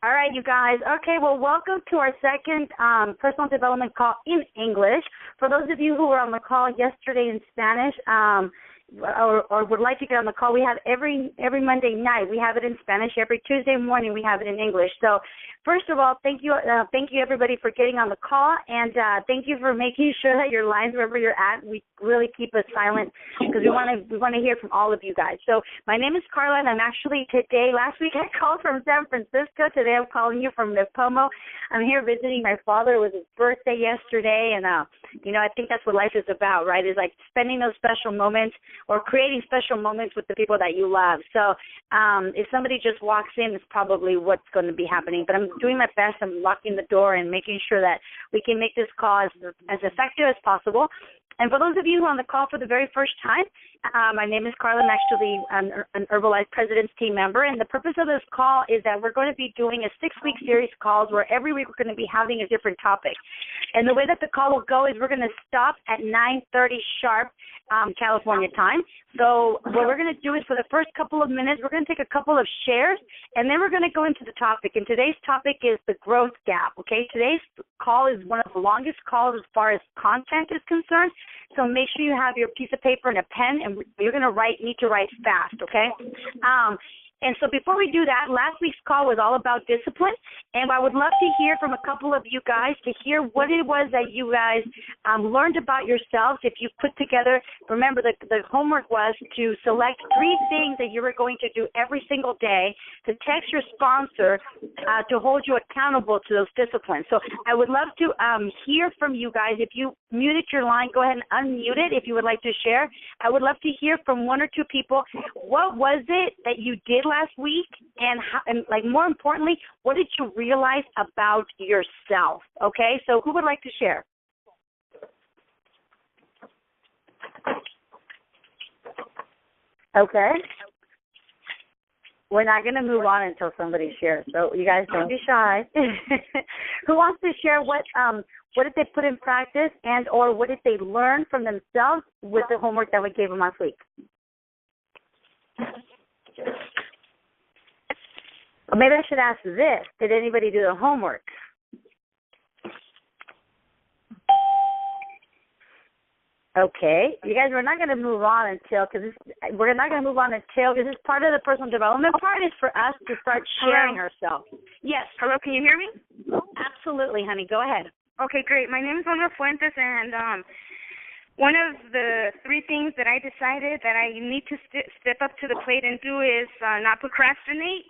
All right, you guys. Okay, well, welcome to our second personal development call in English. For those of you who were on the call yesterday in Spanish, or would like to get on the call, we have every Monday night. We have it in Spanish. Every Tuesday morning, we have it in English. So, first of all, thank you everybody for getting on the call, and thank you for making sure that your lines, wherever you're at, we really keep us silent because we want to hear from all of you guys. So, my name is Karla, and I'm actually today. Last week I called from San Francisco. Today I'm calling you from Nipomo. I'm here visiting my father. It was his birthday yesterday, and I think that's what life is about, right? Is like spending those special moments or creating special moments with the people that you love. So if somebody just walks in, it's probably what's going to be happening. But I'm doing my best. I'm locking the door and making sure that we can make this call as effective as possible. And for those of you who are on the call for the very first time, my name is Karla. I'm actually an Herbalife President's team member. And the purpose of this call is that we're going to be doing a 6-week series of calls where every week we're going to be having a different topic. And the way that the call will go is we're going to stop at 9:30 sharp California time. So what we're going to do is for the first couple of minutes, we're going to take a couple of shares, and then we're going to go into the topic. And today's topic is the growth gap, okay? Today's call is one of the longest calls as far as content is concerned. So make sure you have your piece of paper and a pen, and you're going to need to write fast, okay? And so before we do that, last week's call was all about discipline, and I would love to hear from a couple of you guys to hear what it was that you guys learned about yourselves. If you put together, remember the homework was to select 3 things that you were going to do every single day to text your sponsor to hold you accountable to those disciplines. So I would love to hear from you guys. If you muted your line, go ahead and unmute it if you would like to share. I would love to hear from 1 or 2 people. What was it that you did last week, and more importantly, what did you realize about yourself? Okay, so who would like to share? Okay. We're not going to move on until somebody shares, so you guys don't be shy. Who wants to share what did they put in practice and or what did they learn from themselves with the homework that we gave them last week? Or maybe I should ask this. Did anybody do the homework? Okay. You guys, we're not going to move on until, because this is part of the personal development part is for us to start sharing ourselves. Yes. Hello, can you hear me? Absolutely, honey. Go ahead. Okay, great. My name is Ana Fuentes, and one of the 3 things that I decided that I need to step up to the plate and do is not procrastinate.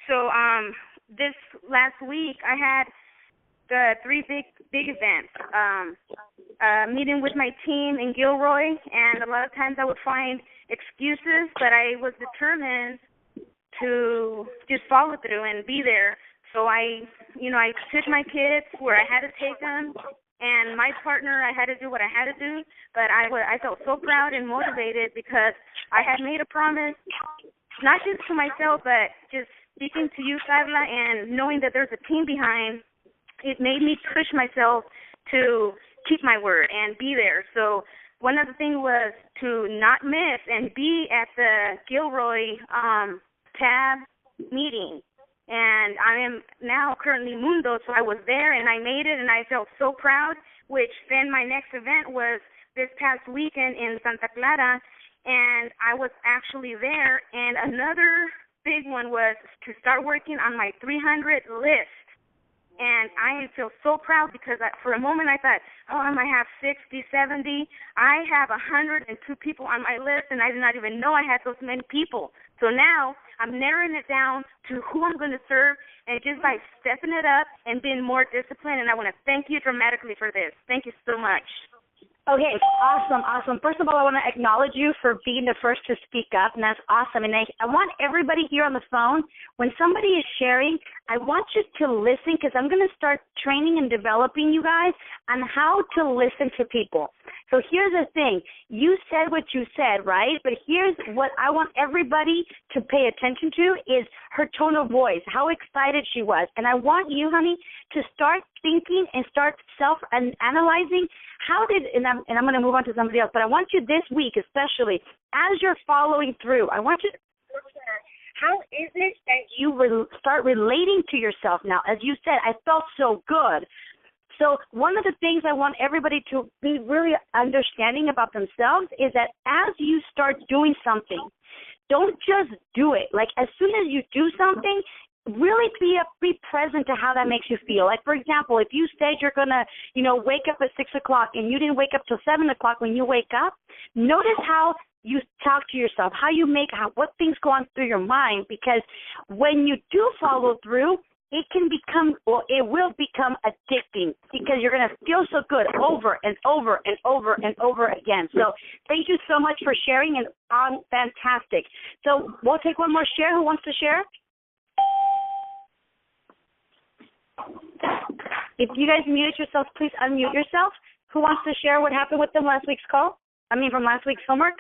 So this last week I had the 3 big events. Meeting with my team in Gilroy, and a lot of times I would find excuses, but I was determined to just follow through and be there. So I took my kids where I had to take them, and my partner, I had to do what I had to do, but I felt so proud and motivated because I had made a promise, not just to myself, but just speaking to you, Karla, and knowing that there's a team behind, it made me push myself to keep my word and be there. So one of the things was to not miss and be at the Gilroy tab meeting. And I am now currently Mundo, so I was there and I made it and I felt so proud, which then my next event was this past weekend in Santa Clara, and I was actually there. And another big one was to start working on my 300 list. And I feel so proud because for a moment I thought, I might have 60, 70. I have 102 people on my list, and I did not even know I had those many people. So now I'm narrowing it down to who I'm going to serve, and just by stepping it up and being more disciplined. And I want to thank you dramatically for this. Thank you so much. Okay, awesome. First of all, I want to acknowledge you for being the first to speak up, and that's awesome. And I want everybody here on the phone, when somebody is sharing, I want you to listen because I'm going to start training and developing you guys on how to listen to people. So here's the thing. You said what you said, right? But here's what I want everybody to pay attention to is her tone of voice, how excited she was. And I want you, honey, to start thinking and start self-analyzing and I'm going to move on to somebody else, but I want you this week especially, as you're following through, I want you to How is it that you start relating to yourself now? As you said, I felt so good. So one of the things I want everybody to be really understanding about themselves is that as you start doing something, don't just do it. Like, as soon as you do something, really be present to how that makes you feel. Like, for example, if you said you're going to, wake up at 6 o'clock and you didn't wake up till 7 o'clock when you wake up, notice how you talk to yourself, what things go on through your mind, because when you do follow through, it will become addicting, because you're going to feel so good over and over and over and over again. So thank you so much for sharing, and fantastic. So we'll take one more share. Who wants to share? If you guys muted yourselves, please unmute yourself. Who wants to share what happened with them from last week's homework?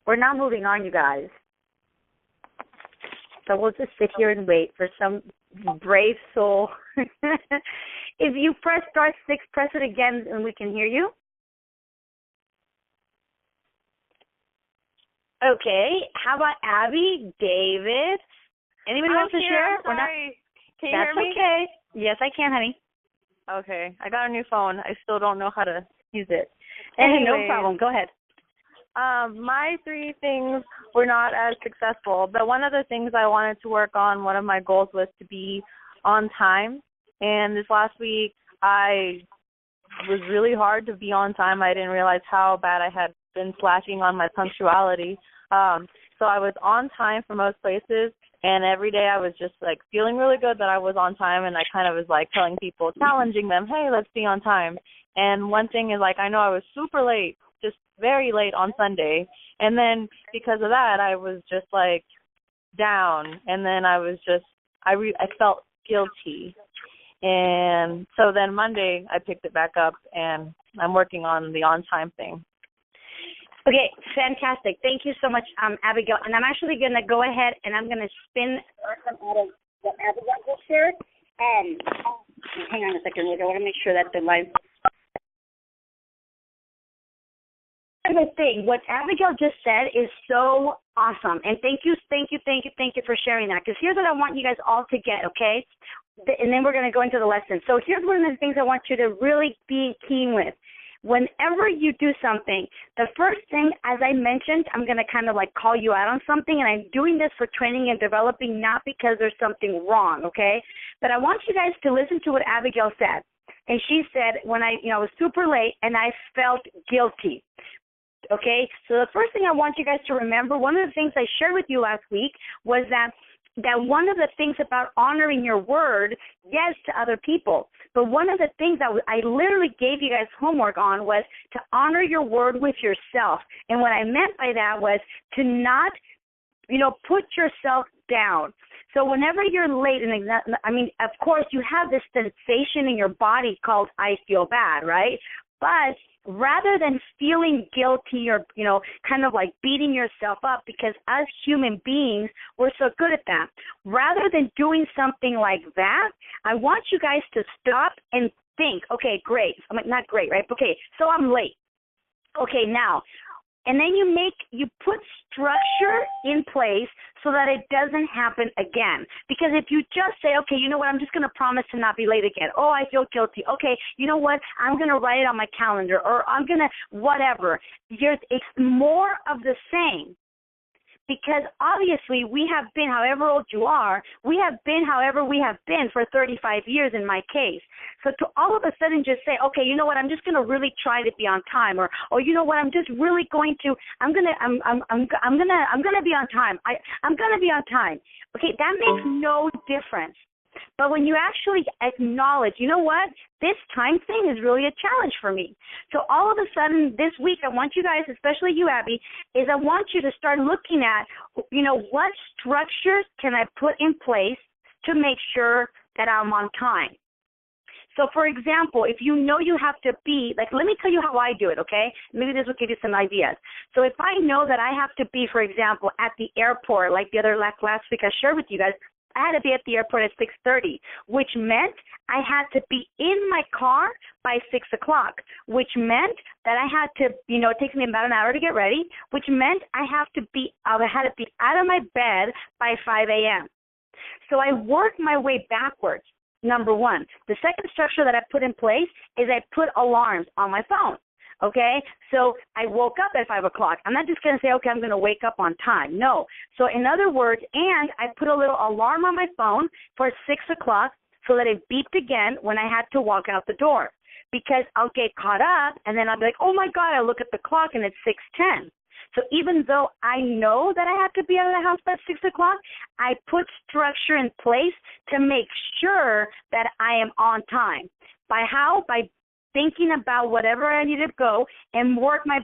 We're not moving on, you guys. So we'll just sit here and wait for some brave soul. If you press star 6, press it again and we can hear you. Okay. How about Abby, David? Anybody wants to share? I'm sorry. Can you hear me? That's okay. Yes, I can, honey. Okay. I got a new phone. I still don't know how to use it. No problem. Go ahead. My 3 things were not as successful, but one of the things I wanted to work on, one of my goals was to be on time. And this last week, I was really hard to be on time. I didn't realize how bad I had been slacking on my punctuality. So I was on time for most places, and every day I was just, like, feeling really good that I was on time, and I kind of was, like, telling people, challenging them, hey, let's be on time. And one thing is, like, I know I was super late, just very late on Sunday, and then because of that, I was just, like, down, and then I was just, I felt guilty. And so then Monday I picked it back up, and I'm working on the on-time thing. Okay, fantastic. Thank you so much, Abigail. And I'm actually going to go ahead and I'm going to spin some out of what Abigail just shared. Hang on a second. I want to make sure that the line. The thing, what Abigail just said is so awesome. And thank you for sharing that. Because here's what I want you guys all to get, okay? And then we're going to go into the lesson. So here's one of the things I want you to really be keen with. Whenever you do something, the first thing, as I mentioned, I'm going to kind of like call you out on something, and I'm doing this for training and developing, not because there's something wrong, okay? But I want you guys to listen to what Abigail said. And she said, when I was super late and I felt guilty. Okay, so the first thing I want you guys to remember, one of the things I shared with you last week was that one of the things about honoring your word, yes, to other people, but one of the things that I literally gave you guys homework on was to honor your word with yourself. And what I meant by that was to not, put yourself down. So whenever you're late, of course, you have this sensation in your body called I feel bad, right? But rather than feeling guilty or, kind of like beating yourself up, because us human beings, we're so good at that. Rather than doing something like that, I want you guys to stop and think, okay, great. Not great, right? Okay, so I'm late. Okay, now, and then you put structure in place so that it doesn't happen again. Because if you just say, okay, you know what, I'm just going to promise to not be late again. Oh, I feel guilty. Okay, you know what, I'm going to write it on my calendar, or I'm going to whatever. It's more of the same. Because obviously we have been, however old you are, we have been however we have been for 35 years in my case. So to all of a sudden just say, okay, you know what, I'm just going to really try to be on time, or you know what, I'm just really going to, I'm going to be on time. I'm going to be on time. Okay, that makes no difference. But when you actually acknowledge, you know what, this time thing is really a challenge for me. So all of a sudden this week, I want you guys, especially you, Abby, I want you to start looking at, what structures can I put in place to make sure that I'm on time. So, for example, if you know you have to be, let me tell you how I do it, okay? Maybe this will give you some ideas. So if I know that I have to be, for example, at the airport, like last week I shared with you guys, I had to be at the airport at 6:30, which meant I had to be in my car by 6 o'clock, which meant that I had to, it takes me about an hour to get ready, which meant I had to be out of my bed by 5 a.m. So I worked my way backwards, number one. The second structure that I put in place is I put alarms on my phone. Okay, so I woke up at 5 o'clock. I'm not just going to say, okay, I'm going to wake up on time. No. So in other words, and I put a little alarm on my phone for 6 o'clock so that it beeped again when I had to walk out the door, because I'll get caught up and then I'll be like, oh, my God, I look at the clock and it's 6:10. So even though I know that I have to be out of the house by 6 o'clock, I put structure in place to make sure that I am on time. By how? By thinking about whatever I need to go and work my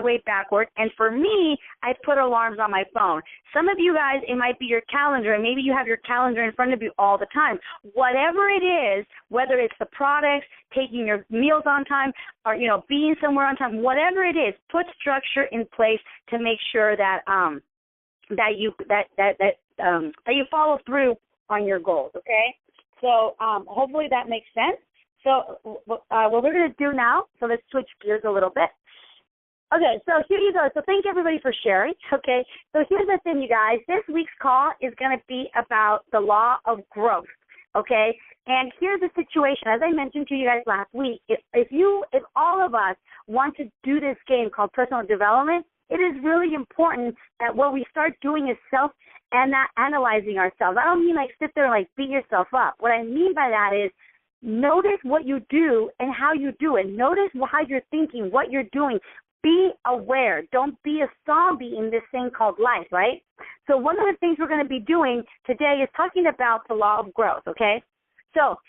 way backward. And for me, I put alarms on my phone. Some of you guys, it might be your calendar, and maybe you have your calendar in front of you all the time. Whatever it is, whether it's the products, taking your meals on time, or being somewhere on time, whatever it is, put structure in place to make sure that you follow through on your goals. Okay, so hopefully that makes sense. So what we're going to do now, so let's switch gears a little bit. Okay, so here you go. So thank everybody for sharing. Okay, so here's the thing, you guys. This week's call is going to be about the law of growth. Okay, and here's the situation. As I mentioned to you guys last week, if all of us want to do this game called personal development, it is really important that what we start doing is self-analyzing ourselves. I don't mean like sit there and like beat yourself up. What I mean by that is notice what you do and how you do it. Notice how you're thinking, what you're doing. Be aware. Don't be a zombie in this thing called life, right? So one of the things we're going to be doing today is talking about the law of growth, okay? So,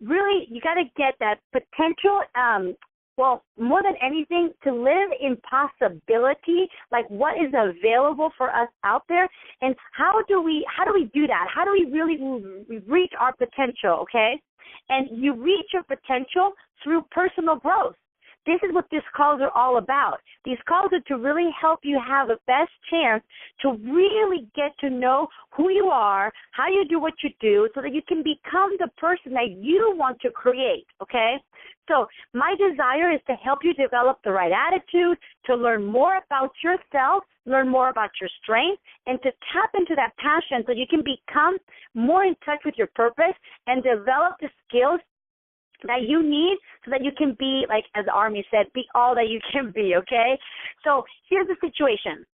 really you got to get that potential, more than anything, to live in possibility, like what is available for us out there, and how do we do that? How do we really reach our potential, okay? And you reach your potential through personal growth. This is what these calls are all about. These calls are to really help you have the best chance to really get to know who you are, how you do what you do, so that you can become the person that you want to create, okay? So my desire is to help you develop the right attitude, to learn more about yourself, learn more about your strengths, and to tap into that passion so you can become more in touch with your purpose and develop the skills that you need so that you can be, like as the Army said, be all that you can be, okay? So here's the situation.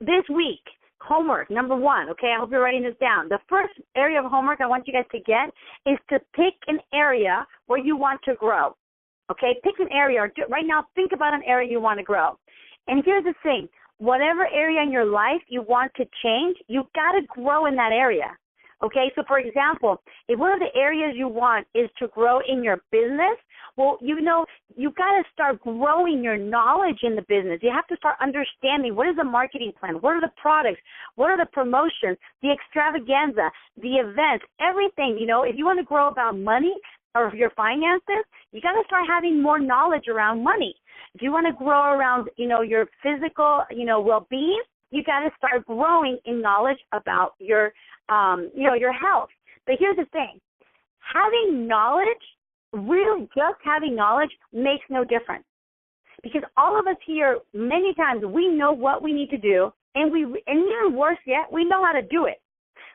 This week, homework, number one, okay? I hope you're writing this down. The first area of homework I want you guys to get is to pick an area where you want to grow, okay? Pick an area. Right now, think about an area you want to grow. And here's the thing. Whatever area in your life you want to change, you've got to grow in that area. Okay, so for example, if one of the areas you want is to grow in your business, well, you've got to start growing your knowledge in the business. You have to start understanding what is the marketing plan, what are the products, what are the promotions, the extravaganza, the events, everything. If you want to grow about money or your finances, you got to start having more knowledge around money. If you want to grow around, your physical, well-being, you got to start growing in knowledge about your health. But here's the thing. Having knowledge, really just having knowledge, makes no difference. Because all of us here, many times, we know what we need to do, and even worse yet, we know how to do it.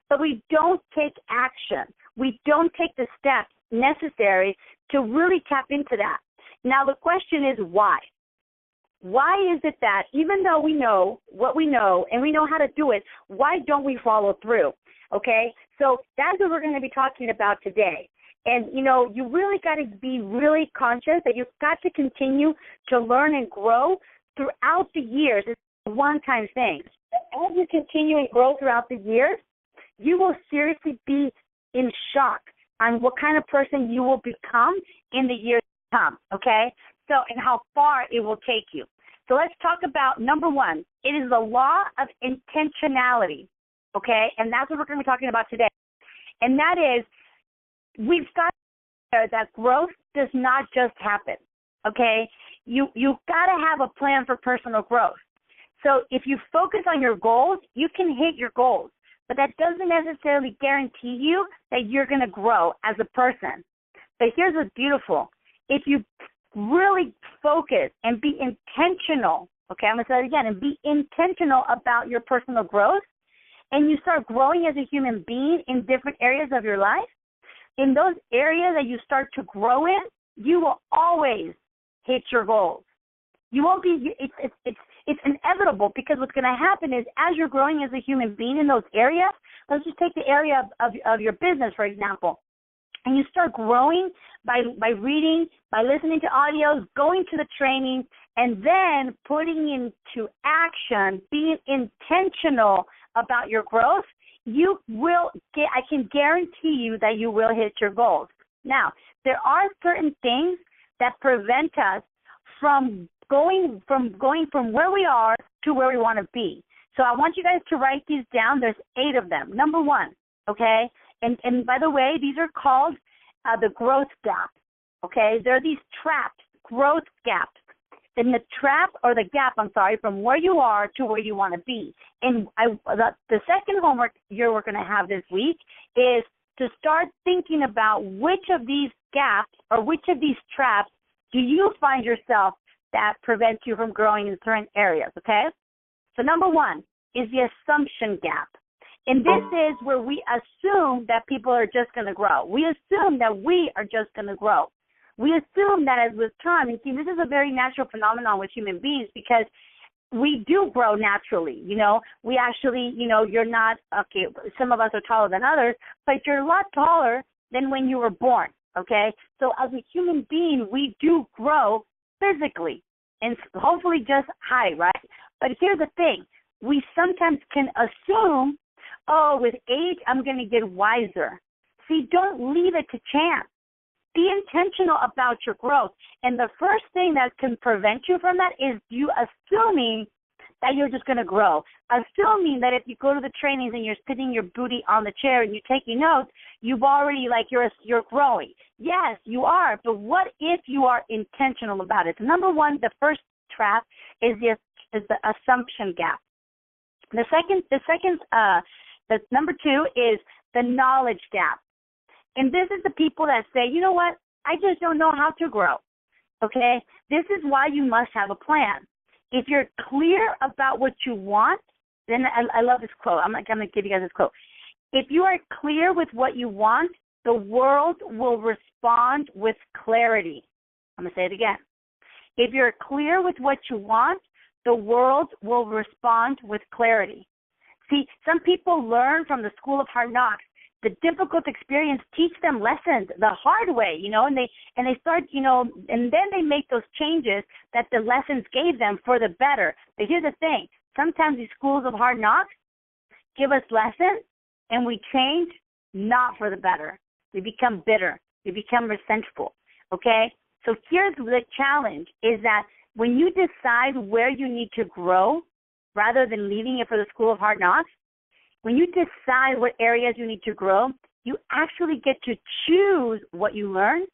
But we don't take action. We don't take the steps necessary to really tap into that. Now, the question is why? Why is it that even though we know what we know and we know how to do it, why don't we follow through? Okay, so that's what we're going to be talking about today. And, you really got to be really conscious that you've got to continue to learn and grow throughout the years. It's a one-time thing. As you continue and grow throughout the years, you will seriously be in shock on what kind of person you will become in the years to come, okay? So, and how far it will take you. So let's talk about, number one, it is the law of intentionality, okay? And that's what we're going to be talking about today. And that is, we've got that growth does not just happen, okay? You've got to have a plan for personal growth. So if you focus on your goals, you can hit your goals. but that doesn't necessarily guarantee you that you're going to grow as a person. But here's what's beautiful. If you really focus and be intentional, okay, I'm going to say it again, and be intentional about your personal growth, and you start growing as a human being in different areas of your life, in those areas that you start to grow in, you will always hit your goals. You won't be, it's inevitable, because what's going to happen is as you're growing as a human being in those areas, let's just take the area of your business, for example, and you start growing by reading, by listening to audios, going to the training, and then putting into action, being intentional about your growth, you will get, I can guarantee you that you will hit your goals. Now, there are certain things that prevent us from going from where we are to where we want to be. So I want you guys to write these down. There's 8 of them. Number 1, okay? And by the way, these are called the growth gap, okay? There are these traps, growth gaps. In the trap, or the gap, from where you are to where you want to be. And the second homework you're going to have this week is to start thinking about which of these gaps or which of these traps do you find yourself that prevents you from growing in certain areas, okay? So number 1 is the assumption gap. And this is where we assume that people are just going to grow. We assume that we are just going to grow. We assume that as with time, and see, this is a very natural phenomenon with human beings, because we do grow naturally, We actually, you're not, okay, some of us are taller than others, but you're a lot taller than when you were born, okay? So as a human being, we do grow physically and hopefully just height, right? But here's the thing. We sometimes can assume, oh, with age, I'm going to get wiser. See, don't leave it to chance. Be intentional about your growth. And the first thing that can prevent you from that is you assuming that you're just going to grow. Assuming that if you go to the trainings and you're sitting your booty on the chair and you're taking notes, you've already, you're growing. Yes, you are. But what if you are intentional about it? So number 1, the first trap is the assumption gap. The number 2 is the knowledge gap. And this is the people that say, you know what, I just don't know how to grow, okay? This is why you must have a plan. If you're clear about what you want, then I love this quote. I'm going to give you guys this quote. If you are clear with what you want, the world will respond with clarity. I'm going to say it again. If you're clear with what you want, the world will respond with clarity. See, some people learn from the school of hard knocks. The difficult experience teach them lessons the hard way, and they start, and then they make those changes that the lessons gave them for the better. But here's the thing. Sometimes these schools of hard knocks give us lessons, and we change not for the better. We become bitter. We become resentful, okay? So here's the challenge, is that when you decide where you need to grow rather than leaving it for the school of hard knocks, when you decide what areas you need to grow, you actually get to choose what you learn,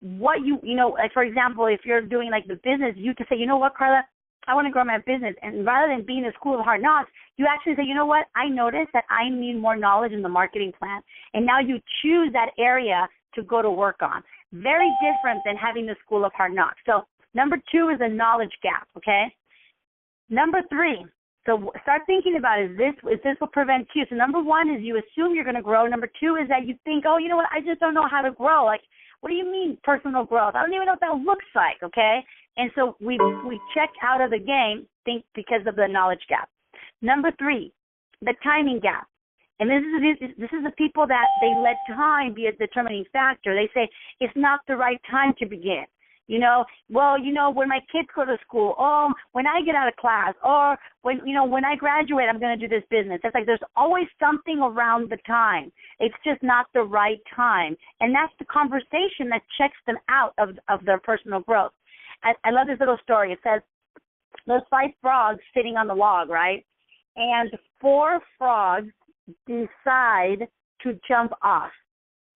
what like for example, if you're doing the business, you can say, you know what, Karla, I want to grow my business. And rather than being in the school of hard knocks, you actually say, you know what, I noticed that I need more knowledge in the marketing plan. And now you choose that area to go to work on. Very different than having the school of hard knocks. So number 2 is a knowledge gap, okay? Number 3. So start thinking about it. Is this will prevent you? So number 1 is you assume you're going to grow. Number 2 is that you think, oh, you know what, I just don't know how to grow. What do you mean personal growth? I don't even know what that looks like, okay? And so we check out of the game because of the knowledge gap. Number 3, the timing gap. And this is the people that they let time be a determining factor. They say it's not the right time to begin. When my kids go to school, when I get out of class, or when I graduate, I'm going to do this business. It's there's always something around the time. It's just not the right time. And that's the conversation that checks them out of their personal growth. I love this little story. It says there's 5 frogs sitting on the log, right? And 4 frogs decide to jump off.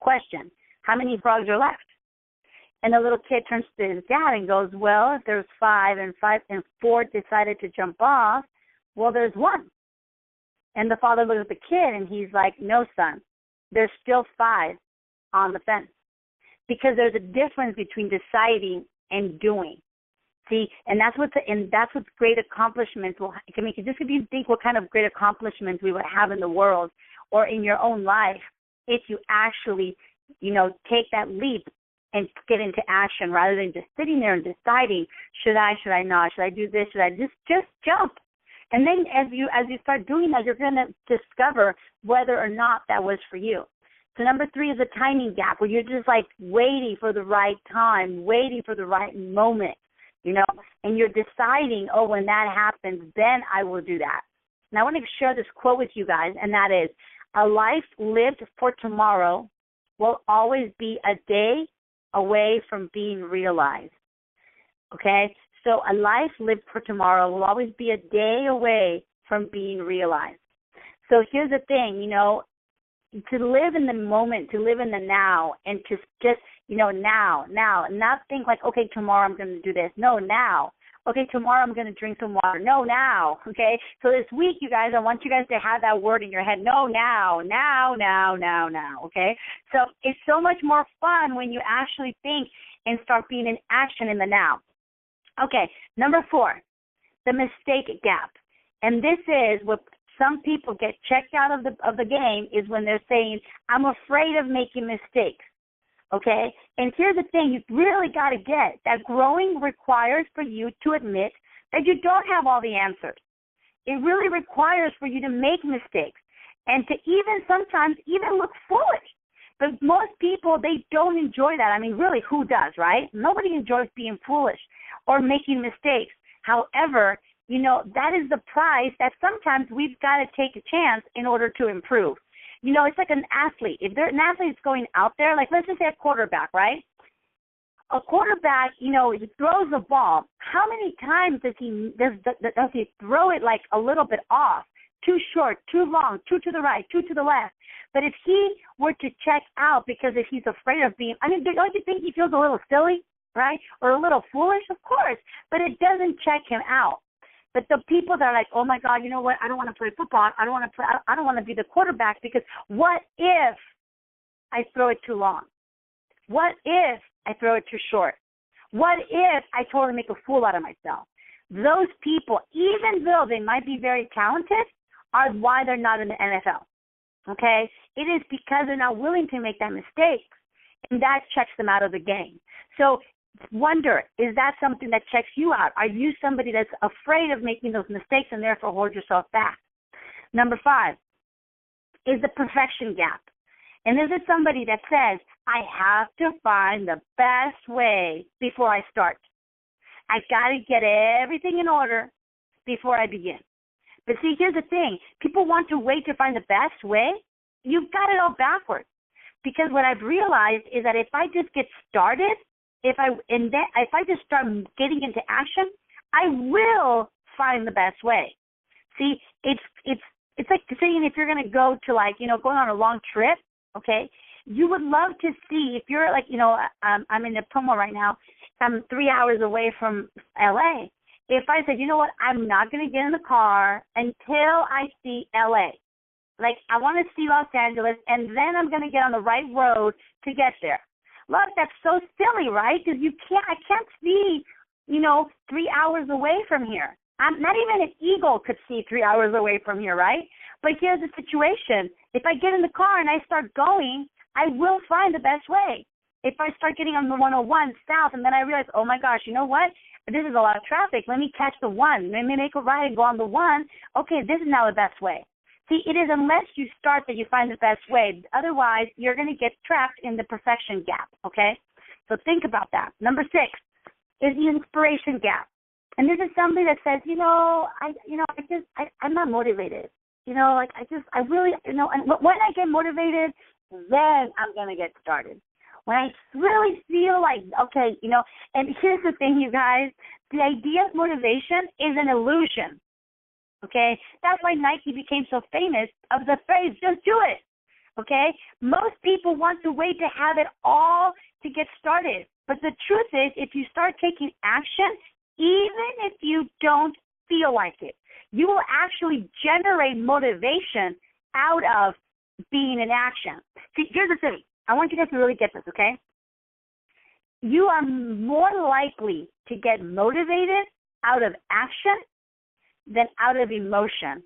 Question, how many frogs are left? And the little kid turns to his dad and goes, well, if there's 5 and 4 decided to jump off, well, there's 1. And the father looks at the kid and he's like, no, son, there's still 5 on the fence. Because there's a difference between deciding and doing. See, and that's what great accomplishments will make. Just if you think what kind of great accomplishments we would have in the world or in your own life if you actually, take that leap and get into action rather than just sitting there and deciding, should I not, should I do this, should I just jump. And then as you start doing that, you're going to discover whether or not that was for you. So number 3 is a timing gap, where you're just like waiting for the right time, waiting for the right moment, and you're deciding, when that happens, then I will do that. And I want to share this quote with you guys, and that is, a life lived for tomorrow will always be a day away from being realized. Okay? So a life lived for tomorrow will always be a day away from being realized. So here's the thing, to live in the moment, to live in the now, and to just, now, and not think like, okay, tomorrow I'm going to do this. No, now. Okay, tomorrow I'm going to drink some water. No, now. Okay, so this week, you guys, I want you guys to have that word in your head. No, now. Okay, so it's so much more fun when you actually think and start being in action in the now. Okay, number 4, the mistake gap. And this is what some people get checked out of the game, is when they're saying, I'm afraid of making mistakes. Okay? And here's the thing, you really got to get that growing requires for you to admit that you don't have all the answers. It really requires for you to make mistakes and to sometimes look foolish. But most people, they don't enjoy that. I mean, really, who does, right? Nobody enjoys being foolish or making mistakes. However, that is the price that sometimes we've got to take a chance in order to improve. It's like an athlete. If an athlete is going out there, like let's just say a quarterback, right? A quarterback, he throws the ball. How many times does he throw it like a little bit off? Too short, too long, too to the right, too to the left. But if he were to check out because if he's afraid of being, don't you think he feels a little silly, right? Or a little foolish? Of course. But it doesn't check him out. But the people that are like, oh my God, you know what? I don't want to play football. I don't want to be the quarterback because what if I throw it too long? What if I throw it too short? What if I totally make a fool out of myself? Those people, even though they might be very talented, are why they're not in the NFL. Okay? It is because they're not willing to make that mistake, and that checks them out of the game. So wonder, is that something that checks you out? Are you somebody that's afraid of making those mistakes and therefore hold yourself back? Number 5 is the perfection gap. And this is somebody that says, I have to find the best way before I start. I got to get everything in order before I begin. But see, here's the thing. People want to wait to find the best way. You've got it all backwards. Because what I've realized is that if I just get started, if I just start getting into action, I will find the best way. See, it's like saying if you're going to go to going on a long trip, okay, you would love to see if you're I'm in the promo right now. I'm 3 hours away from LA. If I said, you know what, I'm not going to get in the car until I see LA. Like, I want to see Los Angeles, and then I'm going to get on the right road to get there. Look, that's so silly, right? Because I can't see, 3 hours away from here. Not even an eagle could see 3 hours away from here, right? But here's the situation. If I get in the car and I start going, I will find the best way. If I start getting on the 101 south and then I realize, oh, my gosh, you know what? This is a lot of traffic. Let me catch the 1. Let me make a right and go on the 1. Okay, this is now the best way. See, it is unless you start that you find the best way. Otherwise, you're going to get trapped in the perfection gap, okay? So think about that. Number 6 is the inspiration gap. And this is somebody that says, I'm not motivated. And when I get motivated, then I'm going to get started. When I really feel like, okay, and here's the thing, you guys, the idea of motivation is an illusion. Okay, that's why Nike became so famous of the phrase, just do it. Okay, most people want to wait to have it all to get started. But the truth is, if you start taking action, even if you don't feel like it, You will actually generate motivation out of being in action. See, here's the thing. I want you guys to really get this, okay? You are more likely to get motivated out of action than out of emotion.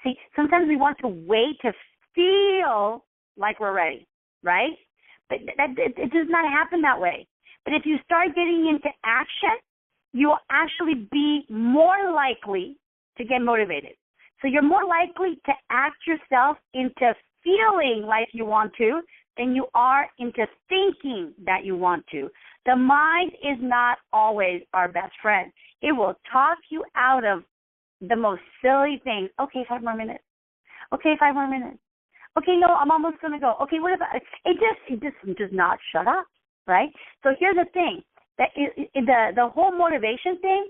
See, sometimes we want to wait to feel like we're ready, right? But it does not happen that way. But if you start getting into action, you will actually be more likely to get motivated. So you're more likely to act yourself into feeling like you want to than you are into thinking that you want to. The mind is not always our best friend. It will talk you out of the most silly things. Okay, 5 more minutes. Okay, 5 more minutes. Okay, no, I'm almost going to go. Okay, what about it? It just does not shut up, right? So here's the thing. The whole motivation thing,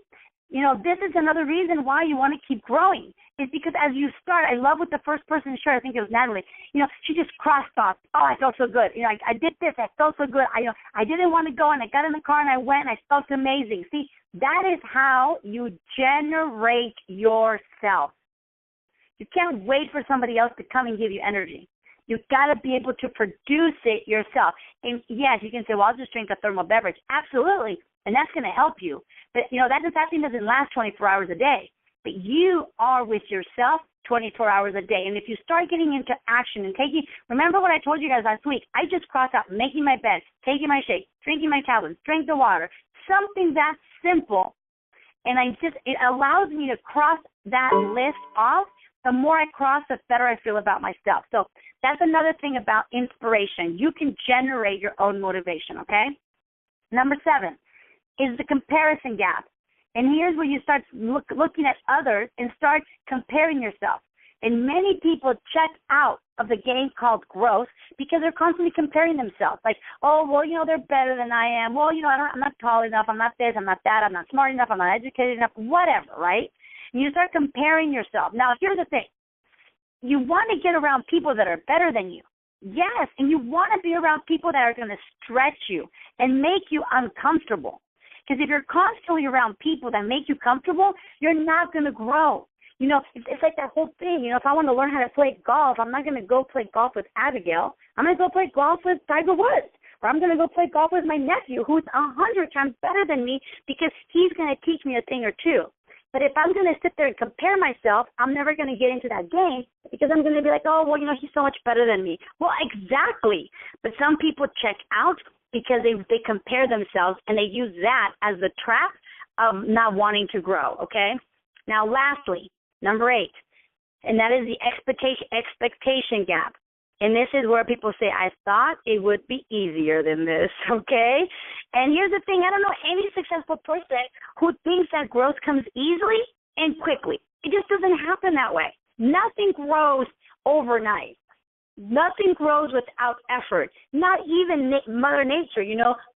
this is another reason why you want to keep growing. Is because as you start, I love what the first person shared. I think it was Natalie. She just crossed off. Oh, I felt so good. I did this. I felt so good. I didn't want to go, and I got in the car and I went, and I felt amazing. See, that is how you generate yourself. You can't wait for somebody else to come and give you energy. You've got to be able to produce it yourself. And yes, you can say, well, I'll just drink a thermal beverage. Absolutely. And that's going to help you. But, that thing doesn't last 24 hours a day. But you are with yourself 24 hours a day. And if you start getting into action and remember what I told you guys last week, I just crossed out making my bed, taking my shake, drinking my tablets, drink the water, something that simple. And it allows me to cross that list off. The more I cross, the better I feel about myself. So that's another thing about inspiration. You can generate your own motivation, okay? Number 7 is the comparison gap. And here's where you start looking at others and start comparing yourself. And many people check out of the game called growth because they're constantly comparing themselves. Like, oh, well, they're better than I am. Well, I'm not tall enough. I'm not this. I'm not that. I'm not smart enough. I'm not educated enough. Whatever, right? And you start comparing yourself. Now, here's the thing. You want to get around people that are better than you. Yes, and you want to be around people that are going to stretch you and make you uncomfortable. Because if you're constantly around people that make you comfortable, you're not going to grow. It's like that whole thing. If I want to learn how to play golf, I'm not going to go play golf with Abigail. I'm going to go play golf with Tiger Woods. Or I'm going to go play golf with my nephew who's 100 times better than me because he's going to teach me a thing or two. But if I'm going to sit there and compare myself, I'm never going to get into that game because I'm going to be like, oh, well, he's so much better than me. Well, exactly. But some people check out because they compare themselves and they use that as the trap of not wanting to grow, okay? Now, lastly, number 8, and that is the expectation gap. And this is where people say, I thought it would be easier than this, okay? And here's the thing. I don't know any successful person who thinks that growth comes easily and quickly. It just doesn't happen that way. Nothing grows overnight. Nothing grows without effort. Not even Mother Nature,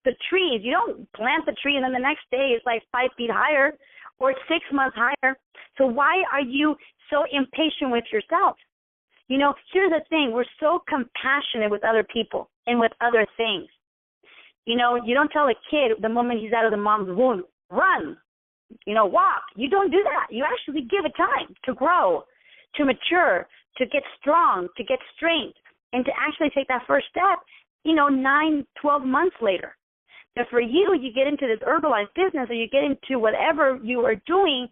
the trees. You don't plant the tree and then the next day it's like 5 feet higher or 6 months higher. So why are you so impatient with yourself? Here's the thing. We're so compassionate with other people and with other things. You don't tell a kid the moment he's out of the mom's womb, run, walk. You don't do that. You actually give it time to grow, to mature, to get strong, to get strength, and to actually take that first step, 9, 12 months later. But for you get into this Herbalife business or you get into whatever you are doing,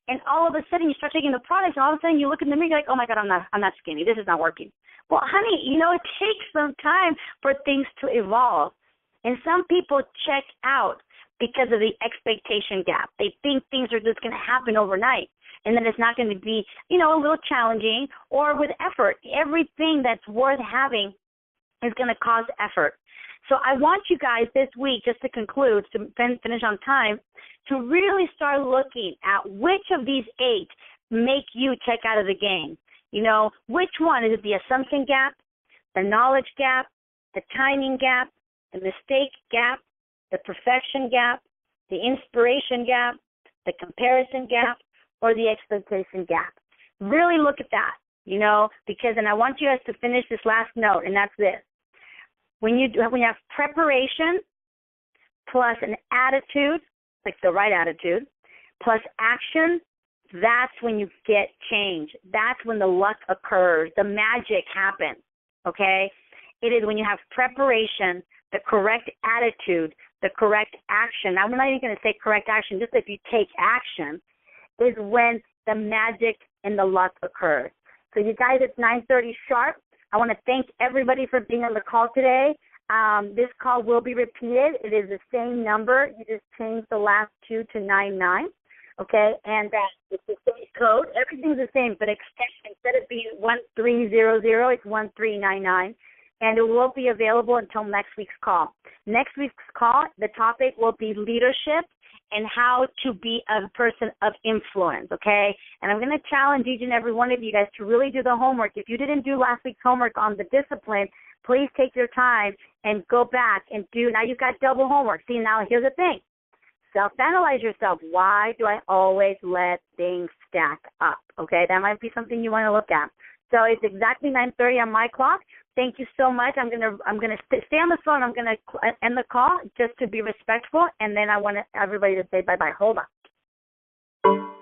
and all of a sudden you start taking the products, and all of a sudden you look in the mirror, you're like, oh my God, I'm not skinny. This is not working. Well, honey, it takes some time for things to evolve. And some people check out because of the expectation gap. They think things are just going to happen overnight, and then it's not going to be, a little challenging or with effort. Everything that's worth having is going to cause effort. So I want you guys this week, just to conclude, to finish on time, to really start looking at which of these 8 make you check out of the game. Which one? Is it the assumption gap, the knowledge gap, the timing gap, the mistake gap, the perfection gap, the inspiration gap, the comparison gap, or the expectation gap? Really look at that, because, and I want you guys to finish this last note, and that's this. When you have preparation plus an attitude, like the right attitude, plus action that's when you get change. That's when the luck occurs. The magic happens, okay? It is when you have preparation, the correct attitude, the correct action. Now, I'm not even going to say correct action, just if you take action, is when the magic and the luck occurs. So you guys, it's 9:30 sharp. I want to thank everybody for being on the call today. This call will be repeated. It is the same number. You just change the last 2 to 99, okay? And it's the same code. Everything's the same, but extension, instead of being 1300, it's 1399. And it will be available until next week's call. Next week's call, the topic will be leadership and how to be a person of influence, okay? And I'm going to challenge each and every one of you guys to really do the homework. If you didn't do last week's homework on the discipline, please take your time and go back and do. Now you've got double homework. See, now here's the thing. Self-analyze yourself. Why do I always let things stack up? Okay, that might be something you want to look at. So it's exactly 9:30 on my clock. Thank you so much. I'm gonna stay on the phone. I'm gonna end the call just to be respectful, and then I want everybody to say bye-bye. Hold on.